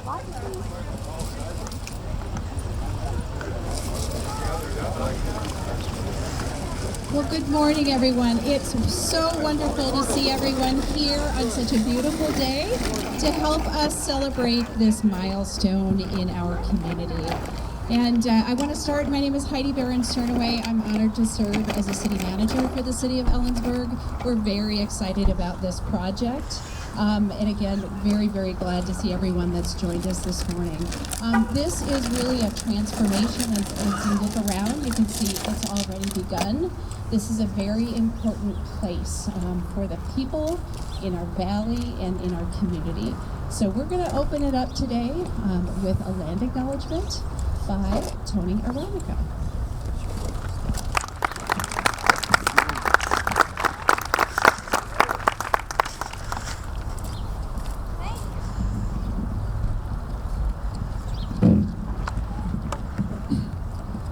Well, good morning, everyone. It's so wonderful to see everyone here on such a beautiful day to help us celebrate this milestone in our community. And I want to start. My name is Heidi Barron-Cernaway. I'm honored to serve as a city manager for the city of Ellensburg. We're very excited about this project. And again, very, very glad to see everyone that's joined us this morning. This is really a transformation. As you look around, you can see it's already begun. This is a very important place for the people in our valley and in our community. So we're going to open it up today with a land acknowledgement by Tony Aronica.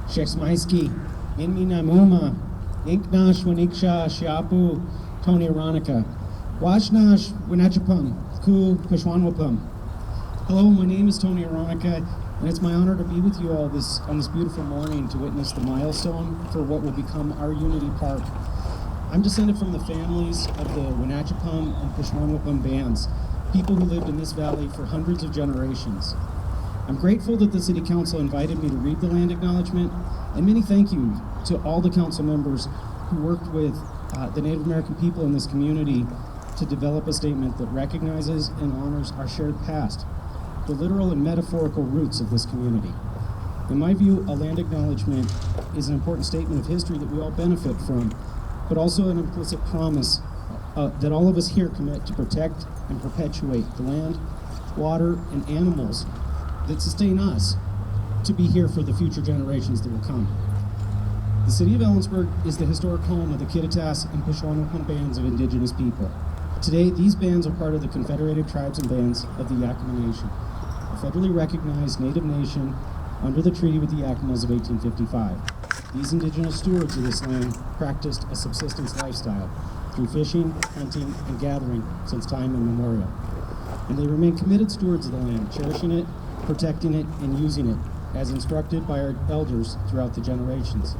Shexmaisky, Inminamuma, Inknash Waniksha Shiapu, Tony Aronica, Washnash Winachapum, Ku Kushwanwapum. Hello, my name is Tony Aronica, and it's my honor to be with you all on this beautiful morning to witness the milestone for what will become our Unity Park. I'm descended from the families of the Wenatchipum and Kushwanwapum bands, people who lived in this valley for hundreds of generations. I'm grateful that the City Council invited me to read the land acknowledgement, and many thank you to all the council members who worked with the Native American people in this community to develop a statement that recognizes and honors our shared past, the literal and metaphorical roots of this community. In my view, a land acknowledgement is an important statement of history that we all benefit from, but also an implicit promise that all of us here commit to protect and perpetuate the land, water, and animals that sustain us to be here for the future generations that will come. The city of Ellensburg is the historic home of the Kittitas and Kushwanwapum bands of indigenous people. Today, these bands are part of the Confederated Tribes and Bands of the Yakima Nation, a federally recognized Native nation under the treaty with the Yakimas of 1855. These indigenous stewards of this land practiced a subsistence lifestyle through fishing, hunting, and gathering since time immemorial. And they remain committed stewards of the land, cherishing it, protecting it, and using it, as instructed by our elders throughout the generations.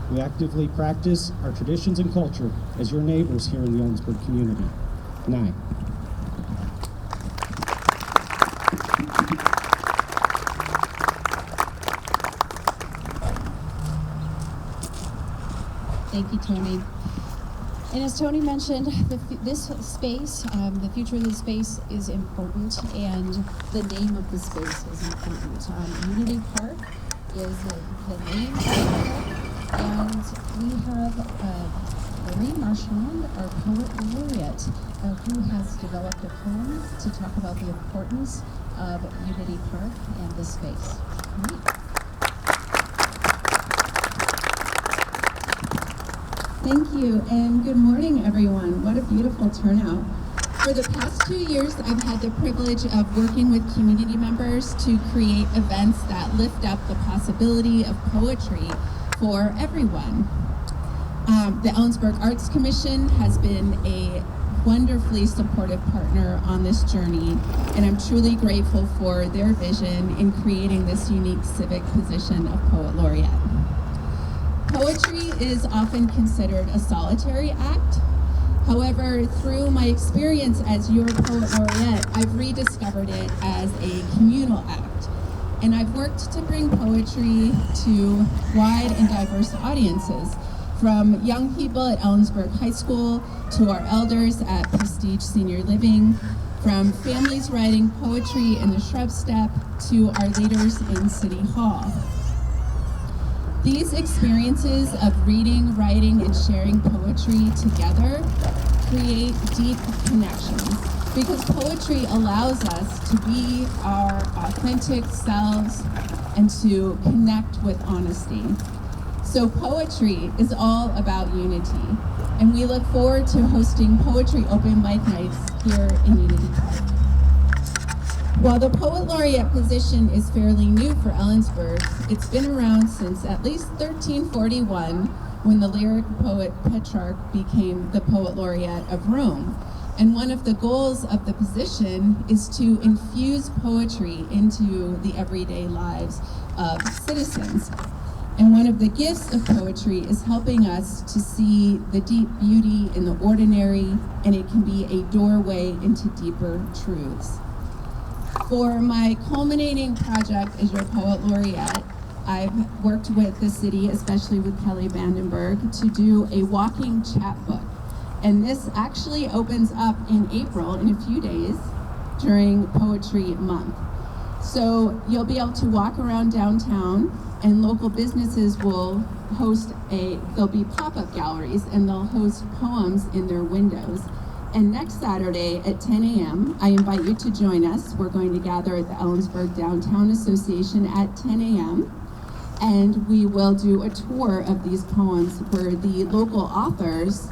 We actively practice our traditions and culture as your neighbors here in the Ellensburg community. Nine. Thank you, Tony. And as Tony mentioned, this space, the future of this space is important, and the name of the space is important. Unity Park is the name of the park, and we have Marie Marchand, our poet laureate, who has developed a poem to talk about the importance of Unity Park and the space. Marie. Thank you, and good morning, everyone. What a beautiful turnout. For the past 2 years, I've had the privilege of working with community members to create events that lift up the possibility of poetry for everyone. The Ellensburg Arts Commission has been a wonderfully supportive partner on this journey, and I'm truly grateful for their vision in creating this unique civic position of Poet Laureate. Poetry is often considered a solitary act. However, through my experience as your Poet Laureate, I've rediscovered it as a communal act. And I've worked to bring poetry to wide and diverse audiences, from young people at Ellensburg High School to our elders at Prestige Senior Living, from families writing poetry in the Shrub Step to our leaders in City Hall. These experiences of reading, writing, and sharing poetry together create deep connections, because poetry allows us to be our authentic selves and to connect with honesty. So poetry is all about unity, and we look forward to hosting poetry open mic nights here in Unity Park. While the Poet Laureate position is fairly new for Ellensburg, it's been around since at least 1341, when the lyric poet Petrarch became the Poet Laureate of Rome. And one of the goals of the position is to infuse poetry into the everyday lives of citizens. And one of the gifts of poetry is helping us to see the deep beauty in the ordinary, and it can be a doorway into deeper truths. For my culminating project as your Poet Laureate, I've worked with the city, especially with Kelly Vandenberg, to do a walking chapbook. And this actually opens up in April, in a few days, during Poetry Month. So you'll be able to walk around downtown, and local businesses will host there'll be pop-up galleries, and they'll host poems in their windows. And next Saturday at 10 a.m., I invite you to join us. We're going to gather at the Ellensburg Downtown Association at 10 a.m. And we will do a tour of these poems where the local authors,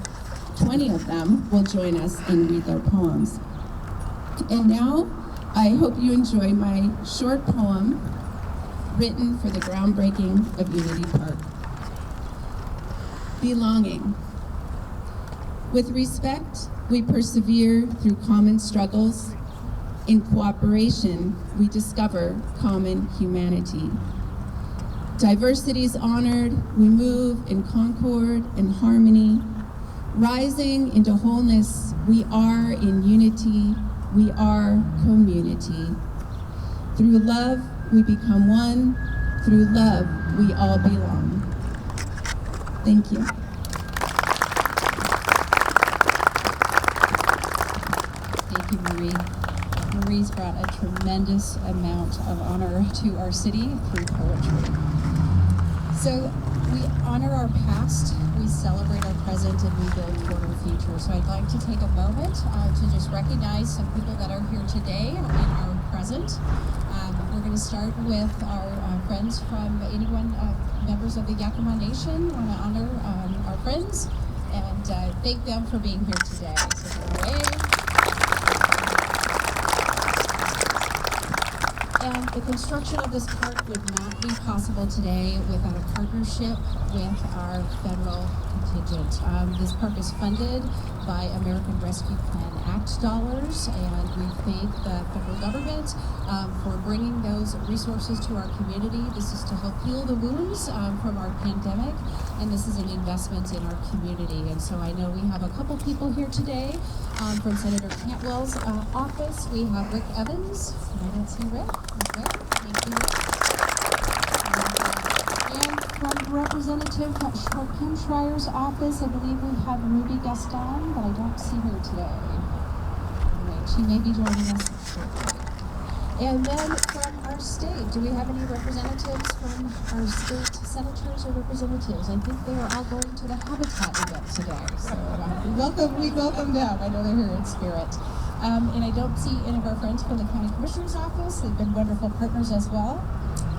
20 of them, will join us and read their poems. And now, I hope you enjoy my short poem written for the groundbreaking of Unity Park. Belonging. With respect, we persevere through common struggles. In cooperation, we discover common humanity. Diversity is honored, we move in concord and harmony. Rising into wholeness, we are in unity, we are community. Through love, we become one. Through love, we all belong. Thank you. Thank you, Marie. Marie's brought a tremendous amount of honor to our city through poetry. So we honor our past, we celebrate our present, and we build toward our future. So I'd like to take a moment to just recognize some people that are here today in our present. We're going to start with our friends from anyone, members of the Yakima Nation. We want to honor our friends and thank them for being here today. So wave. And the construction of this park would not be possible today without a partnership with our federal contingent. This park is funded by American Rescue Plan Act dollars, and we thank the federal government for bringing those resources to our community. This is to help heal the wounds from our pandemic, and this is an investment in our community. And so I know we have a couple people here today from Senator Cantwell's office. We have Rick Evans. I don't see Rick. Okay. Thank you, Rick. And from Representative Kim Schreier's office, I believe we have Ruby Gaston, but I don't see her today. Right, she may be joining us shortly. And then from our state, do we have any representatives from our state senators or representatives? I think they are all going to the Habitat event today. So we welcome them. I know they're here in spirit. And I don't see any of our friends from the County Commissioner's Office. They've been wonderful partners as well.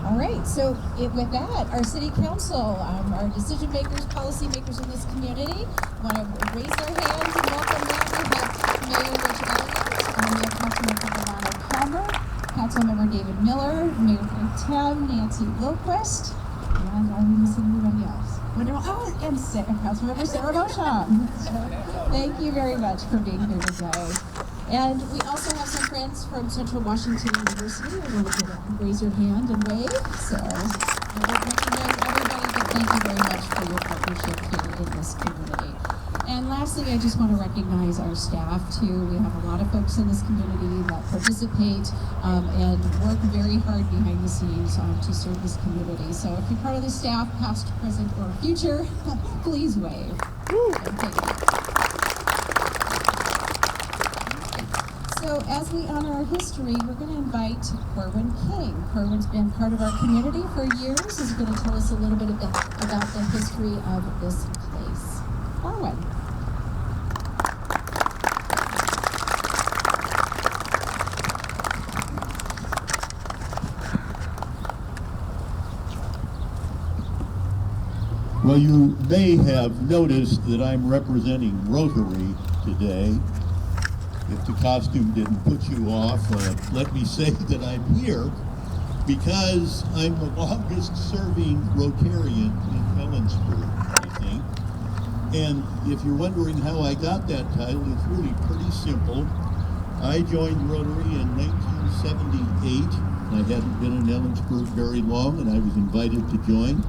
All right, so with that, our City Council, our decision makers, policy makers in this community, want to raise their hands and welcome them. We have Mayor Rich Elliott, we have Councilmember Ronald Palmer, Councilmember David Miller, Mayor Frank Tam, Nancy Lilquist, and are we missing anybody else? And Councilmember Sarah Beauchamp. So, thank you very much for being here today. And we also have some friends from Central Washington University. We're going to raise your hand and wave. So I don't recognize everybody, but thank you very much for your partnership here in this community. And lastly, I just want to recognize our staff too. We have a lot of folks in this community that participate and work very hard behind the scenes to serve this community. So if you're part of the staff, past, present, or future, please wave. Thank you. So as we honor our history, we're going to invite Kerwin King. Kerwin's been part of our community for years. He's going to tell us a little bit about the history of this place. Kerwin. Well, you may have noticed that I'm representing Rotary today. If the costume didn't put you off, let me say that I'm here because I'm the longest serving Rotarian in Ellensburg, I think. And if you're wondering how I got that title, it's really pretty simple. I joined Rotary in 1978. I hadn't been in Ellensburg very long, and I was invited to join.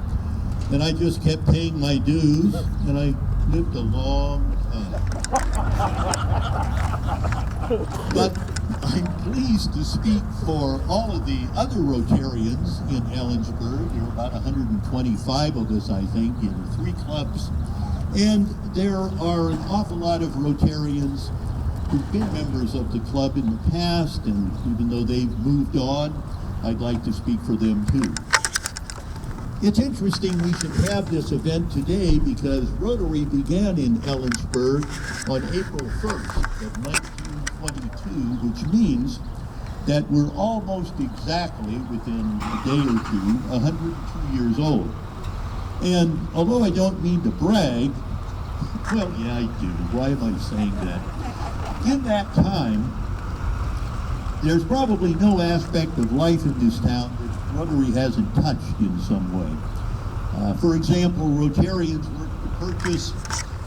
And I just kept paying my dues, and I lived a long time. But I'm pleased to speak for all of the other Rotarians in Ellensburg. There are about 125 of us, I think, in 3 clubs. And there are an awful lot of Rotarians who've been members of the club in the past, and even though they've moved on, I'd like to speak for them too. It's interesting we should have this event today because Rotary began in Ellensburg on April 1st of 1922, which means that we're almost exactly, within a day or two, 102 years old. And although I don't mean to brag, well, yeah, I do. Why am I saying that? In that time, there's probably no aspect of life in this town that Rotary hasn't touched in some way. For example, Rotarians worked to purchase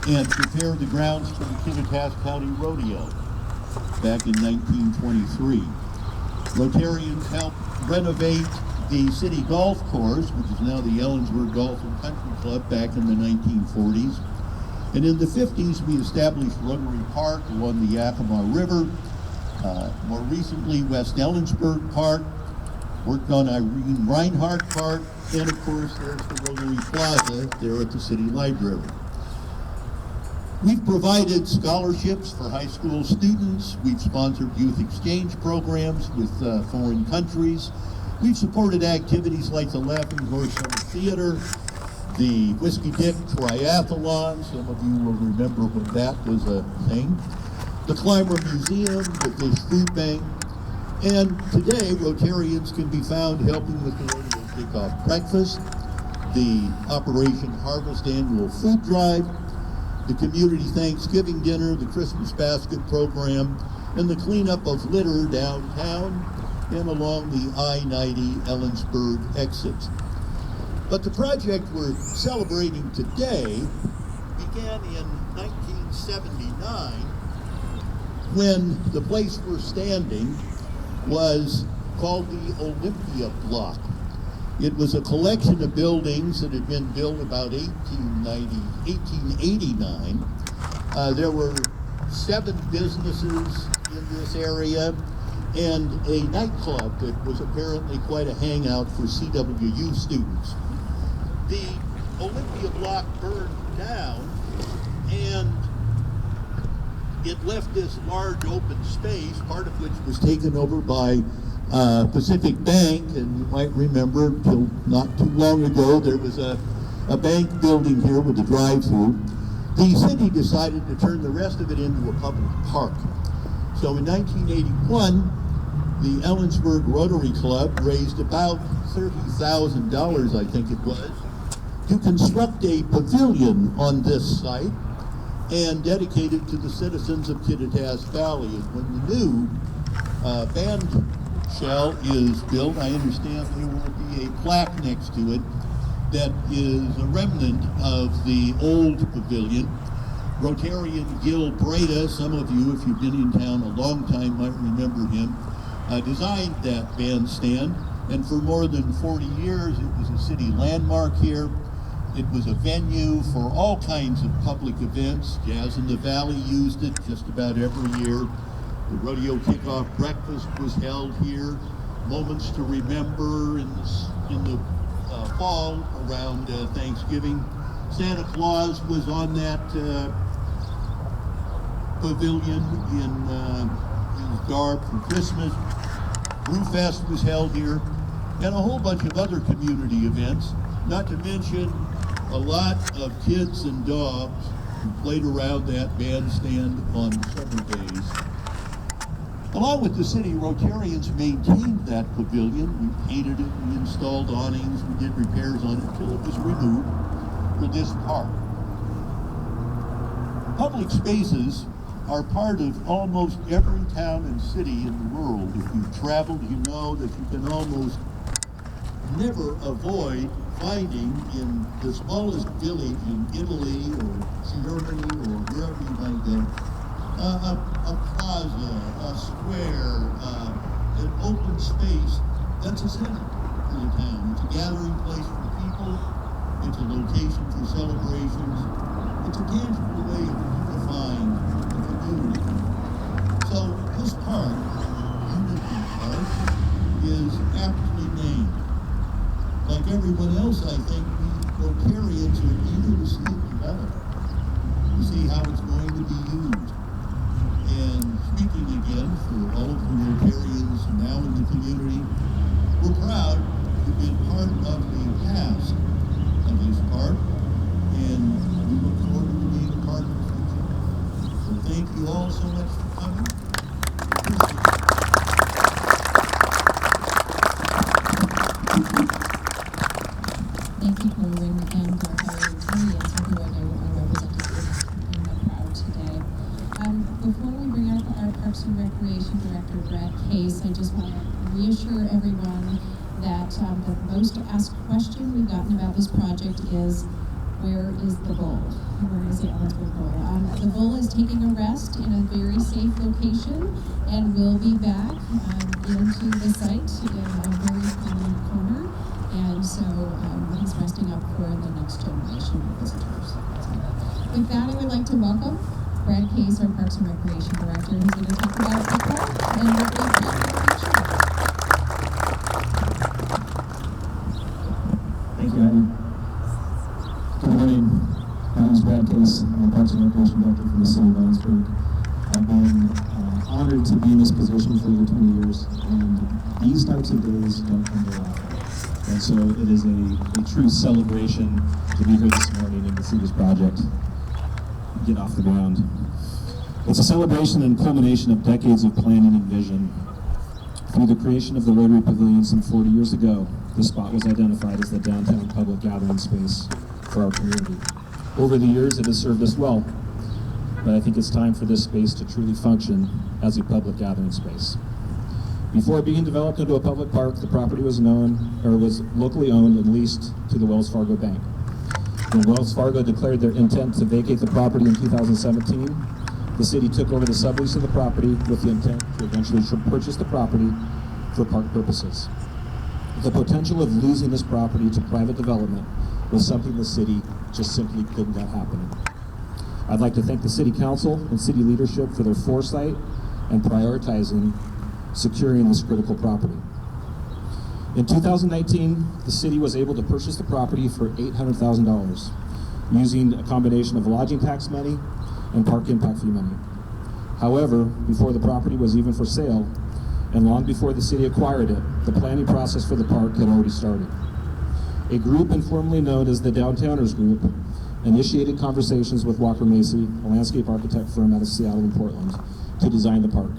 and prepare the grounds for the Kittitas County Rodeo back in 1923. Rotarians helped renovate the city golf course, which is now the Ellensburg Golf and Country Club, back in the 1940s. And in the 50s, we established Rotary Park along the Yakima River. More recently, West Ellensburg Park, worked on Irene Reinhardt Park, and of course, there's the Rotary Plaza there at the City Library. We've provided scholarships for high school students. We've sponsored youth exchange programs with foreign countries. We've supported activities like the Laughing Horse Summer Theater, the Whiskey Dick Triathlon. Some of you will remember when that was a thing. The Climber Museum, the Fish Food Bank. And today, Rotarians can be found helping with the Rodeo Kickoff Breakfast, the Operation Harvest Annual Food Drive, the Community Thanksgiving Dinner, the Christmas Basket Program, and the cleanup of litter downtown and along the I-90 Ellensburg exits. But the project we're celebrating today began in 1979 when the place we're standing was called the Olympia Block. It was a collection of buildings that had been built about 1889. There were 7 businesses in this area and a nightclub that was apparently quite a hangout for CWU students. The Olympia Block burned down and it left this large open space, part of which was taken over by Pacific Bank, and you might remember till not too long ago there was a bank building here with a drive-through. The city decided to turn the rest of it into a public park. So in 1981, the Ellensburg Rotary Club raised about $30,000, I think it was, to construct a pavilion on this site and dedicate it to the citizens of Kittitas Valley. And when the new band shell is built, I understand there will be a plaque next to it that is a remnant of the old pavilion. Rotarian Gil Breda, some of you, if you've been in town a long time, might remember him, designed that bandstand, and for more than 40 years it was a city landmark here. It was a venue for all kinds of public events. Jazz in the Valley used it just about every year. The Rodeo Kickoff Breakfast was held here. Moments to remember in the fall around Thanksgiving. Santa Claus was on that pavilion in his garb for Christmas. Brewfest was held here, and a whole bunch of other community events, not to mention a lot of kids and dogs who played around that bandstand on summer days. Along with the city, Rotarians maintained that pavilion. We painted it, we installed awnings, we did repairs on it until it was removed for this park. Public spaces are part of almost every town and city in the world. If you've traveled, you know that you can almost never avoid finding in the smallest village in Italy or Germany or wherever you might go, a plaza, a square, an open space that's a center for the town. It's a gathering place for the people. It's a location for celebrations. It's a tangible way of unifying the community. So this park, Unity Park, is aptly named. Like everyone else, I think, we Rotarians are eager to see it develop, to see how it's going to be used. And speaking again for all of the Rotarians now in the community, we're proud to be part of the past of this park, and we look forward to being a part of the future. So thank you all so much for coming. Thank you, Corwin, and our Rotarians, who I know are represented in the crowd today. Before we bring up our Parks and Recreation Director, Brad Case, I just want to reassure everyone that the most asked question we've gotten about this project is, where is the bull? Where is the Ellensburg bull? The bull is taking a rest in a very safe location and will be back into the site in a very prominent corner. And so he's resting up for the next generation of visitors. With that, I would like to welcome Brad Case, our Parks and Recreation Director, who's going to talk about the park and what we've got in the future. Thank you, Abby. Good morning. My name is Brad Case. I'm the Parks and Recreation Director for the City of Ellensburg. I've been honored to be in this position for over 20 years, and these types of days don't come very often. And so it is a true celebration to be here this morning and to see this project get off the ground. It's a celebration and culmination of decades of planning and vision. Through the creation of the Rotary Pavilion some 40 years ago, this spot was identified as the downtown public gathering space for our community. Over the years, it has served us well, but I think it's time for this space to truly function as a public gathering space. Before it being developed into a public park, the property was locally owned and leased to the Wells Fargo Bank. When Wells Fargo declared their intent to vacate the property in 2017, the city took over the sublease of the property with the intent to eventually purchase the property for park purposes. The potential of losing this property to private development was something the city just simply couldn't let happen. I'd like to thank the City Council and City leadership for their foresight and prioritizing securing this critical property. In 2019, the city was able to purchase the property for $800,000 using a combination of lodging tax money and park impact fee money. However, before the property was even for sale, and long before the city acquired it, the planning process for the park had already started. A group informally known as the Downtowners Group initiated conversations with Walker Macy, a landscape architect firm out of Seattle and Portland, to design the park.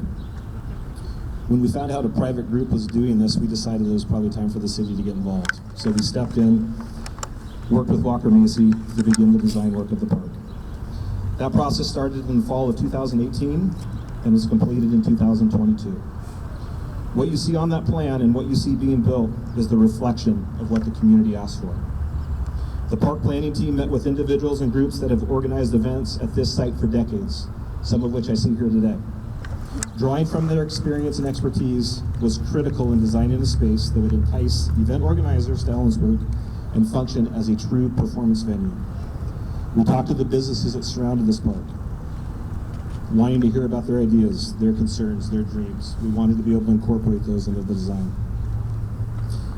When we found out a private group was doing this, we decided it was probably time for the city to get involved. So we stepped in, worked with Walker Macy to begin the design work of the park. That process started in the fall of 2018 and was completed in 2022. What you see on that plan and what you see being built is the reflection of what the community asked for. The park planning team met with individuals and groups that have organized events at this site for decades, some of which I see here today. Drawing from their experience and expertise was critical in designing a space that would entice event organizers to Ellensburg and function as a true performance venue. We talked to the businesses that surrounded this park, wanting to hear about their ideas, their concerns, their dreams. We wanted to be able to incorporate those into the design.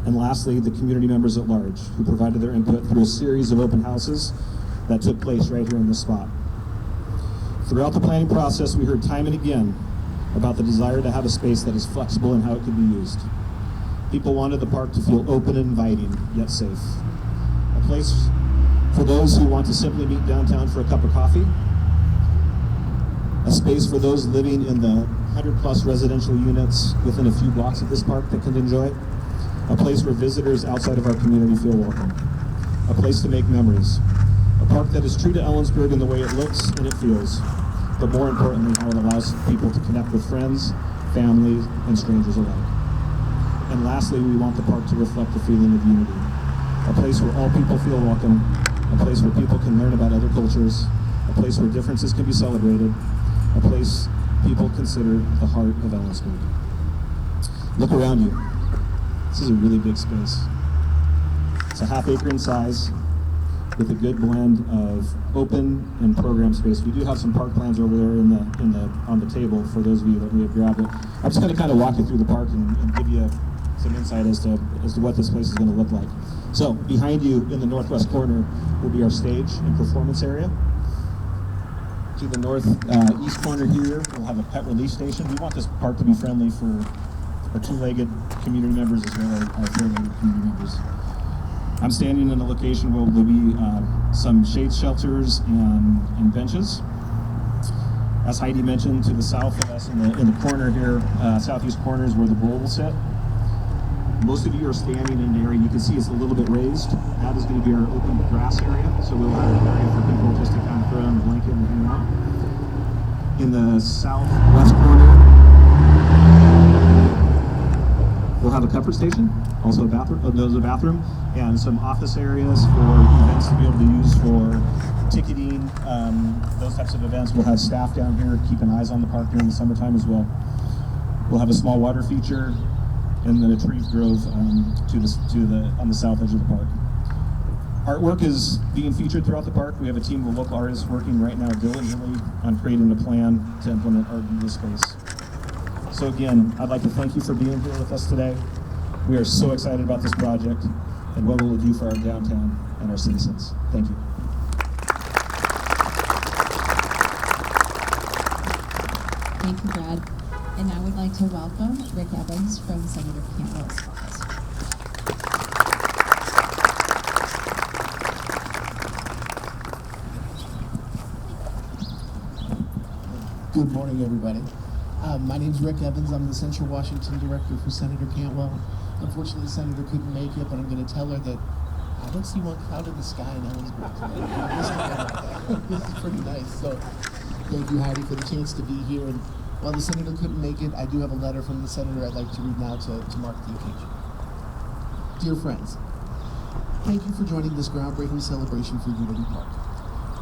And lastly, the community members at large, who provided their input through a series of open houses that took place right here in this spot. Throughout the planning process, we heard time and again about the desire to have a space that is flexible in how it could be used. People wanted the park to feel open and inviting, yet safe. A place for those who want to simply meet downtown for a cup of coffee. A space for those living in the 100+ residential units within a few blocks of this park that can enjoy. A place where visitors outside of our community feel welcome. A place to make memories. A park that is true to Ellensburg in the way it looks and it feels, but more importantly, how it allows people to connect with friends, families, and strangers alike. And lastly, we want the park to reflect the feeling of unity. a place where all people feel welcome, a place where people can learn about other cultures, a place where differences can be celebrated, a place people consider the heart of Ellensburg. Look around you. This is a really big space. It's a half acre in size with a good blend of open and program space. We do have some park plans over there on the table for those of you that may have grabbed it. I'm just going to kind of walk you through the park and give you some insight as to what this place is going to look like. So behind you in the northwest corner will be our stage and performance area. To the northeast corner here, we'll have a pet relief station. We want this park to be friendly for our two-legged community members as well as our four-legged community members. I'm standing in a location where there'll be some shade shelters and benches. As Heidi mentioned, to the south of us in the corner here, southeast corner is where the bowl will sit. Most of you are standing in an area you can see it's a little bit raised. That is going to be our open grass area, so we'll have an area for people just to kind of throw on a blanket and hang out. In the southwest corner, we'll have a comfort station, also a bathroom, and some office areas for events to be able to use for ticketing, those types of events. We'll have staff down here keeping eyes on the park during the summertime as well. We'll have a small water feature, and then a tree grove on the south edge of the park. Artwork is being featured throughout the park. We have a team of local artists working right now diligently on creating a plan to implement art in this space. So again, I'd like to thank you for being here with us today. We are so excited about this project and what it will do for our downtown and our citizens. Thank you. Thank you, Brad. And now we'd like to welcome Rick Evans from Senator Cantwell's office. Good morning, everybody. My name's Rick Evans. I'm the Central Washington Director for Senator Cantwell. Unfortunately, the Senator couldn't make it, but I'm going to tell her that I don't see one cloud in the sky in Ellensburg tonight. This is pretty nice. So thank you, Heidi, for the chance to be here. And while the Senator couldn't make it, I do have a letter from the Senator I'd like to read now to mark the occasion. Dear friends, thank you for joining this groundbreaking celebration for Unity Park.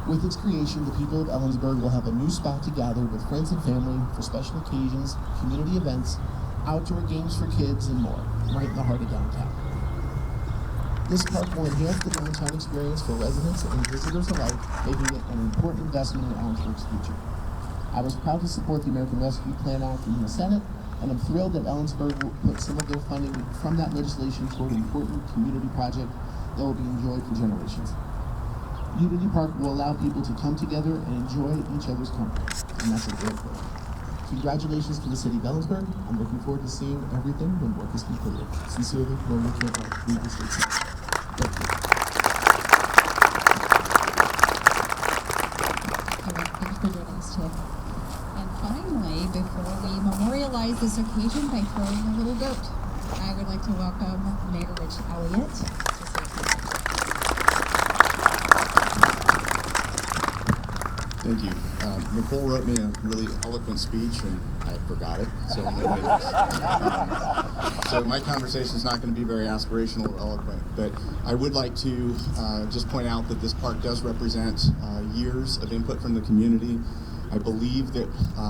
With its creation, the people of Ellensburg will have a new spot to gather with friends and family for special occasions, community events, outdoor games for kids, and more, right in the heart of downtown. This park will enhance the downtown experience for residents and visitors alike, making it an important investment in Ellensburg's future. I was proud to support the American Rescue Plan Act in the Senate, and I'm thrilled that Ellensburg will put some of their funding from that legislation toward an important community project that will be enjoyed for generations. Unity Park will allow people to come together and enjoy each other's company, and that's a great thing. Congratulations to the City of Ellensburg. I'm looking forward to seeing everything when work is completed. Sincerely, Maria Cantwell, Lead the State Senate. Thank you. Thanks for joining us today. And finally, before we memorialize this occasion by throwing a little dirt, I would like to welcome Mayor Rich Elliott. Thank you. Nicole wrote me a really eloquent speech, and I forgot it. So, so my conversation is not going to be very aspirational or eloquent. But I would like to just point out that this park does represent years of input from the community. I believe that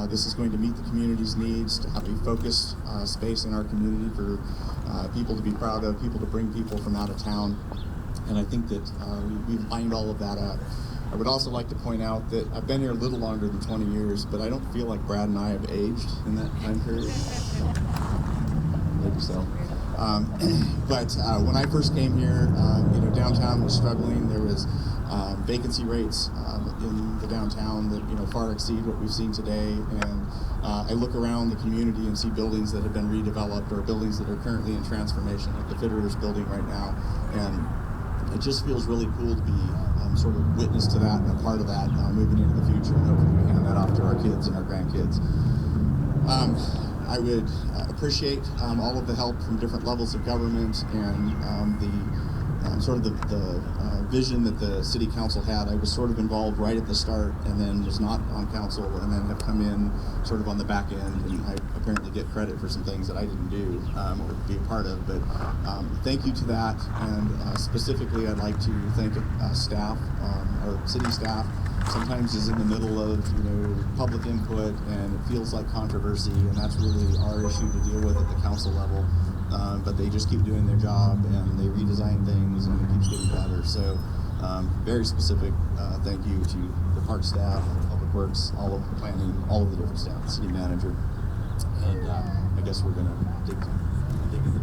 this is going to meet the community's needs to have a focused space in our community for people to be proud of, people to bring people from out of town. And I think that we've lined all of that up. I would also like to point out that I've been here a little longer than 20 years, but I don't feel like Brad and I have aged in that time period. Maybe so. But when I first came here, downtown was struggling. There was vacancy rates in the downtown that far exceed what we've seen today. And I look around the community and see buildings that have been redeveloped or buildings that are currently in transformation, like the Fitterers building right now. And it just feels really cool to be sort of witness to that and a part of that moving into the future, and hopefully we hand that off to our kids and our grandkids. I would appreciate all of the help from different levels of government and the sort of the vision that the city council had. I was sort of involved right at the start, and then was not on council, and then have come in sort of on the back end, and I apparently get credit for some things that I didn't do or be a part of. But thank you to that, and specifically I'd like to thank staff, our city staff. Sometimes is in the middle of public input, and it feels like controversy, and that's really our issue to deal with at the council level. But they just keep doing their job, and they redesign things, and it keeps getting better. So very specific thank you to the park staff, public works, all of the planning, all of the different staff, the city manager. And I guess we're gonna dig into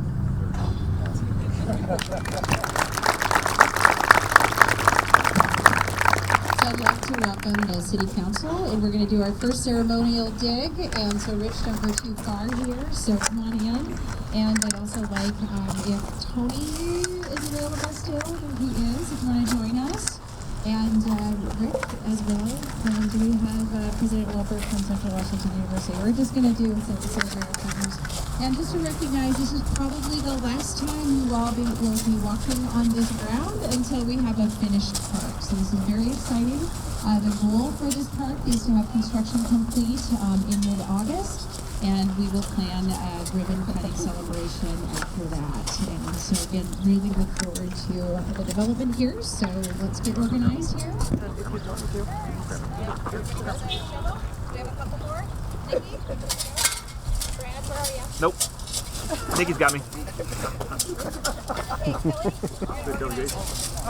I'd like to welcome the City Council, and we're going to do our first ceremonial dig. And so, Rich, don't go too far here. So come on in. And I'd also like if Tony is available still, he is. If you want to join us, and Rick as well. And do we have President Wilbur from Central Washington University? We're just going to do some celebratory partners. And just to recognize, this is probably the last time you all will be walking on this ground until we have a finished park. So this is very exciting. The goal for this park is to have construction complete in mid-August, and we will plan a ribbon cutting celebration after that. And so again, really look forward to the development here. So let's get organized here. Do we have a couple more? Nikki? Brad, where are you? Nope. Nikki's got me.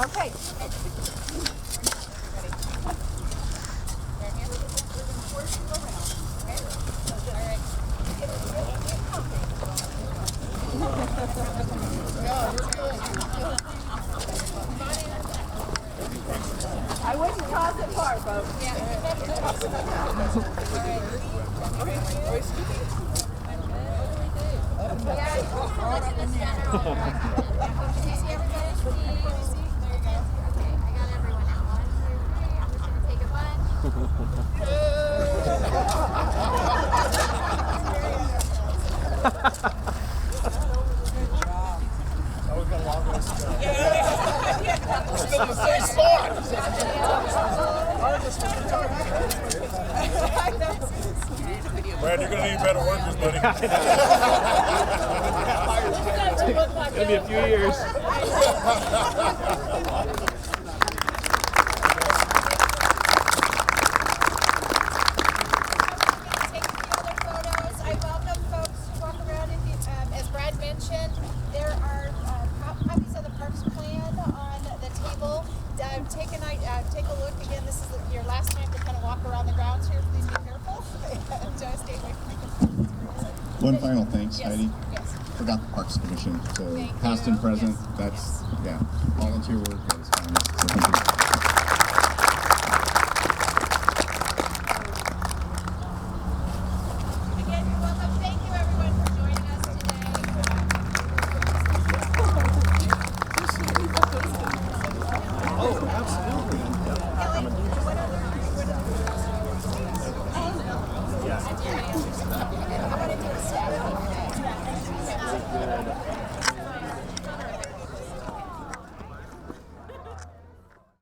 Okay. I wouldn't toss it far, folks. Brad, you're gonna need better workers, buddy. It's gonna be a few years. I welcome folks to walk around. As Brad mentioned, there are copies of the parks plan on the table. Take a look again. This is your last time to kind of walk around the grounds here. Please be careful. Just stay away from the One final thanks, Yes. Heidi. Yes. Forgot the Parks Commission. So Thank past you. and present, Yes. that's volunteer work at its finest. So thank you. Again, you're welcome. Thank you, everyone, for joining us today.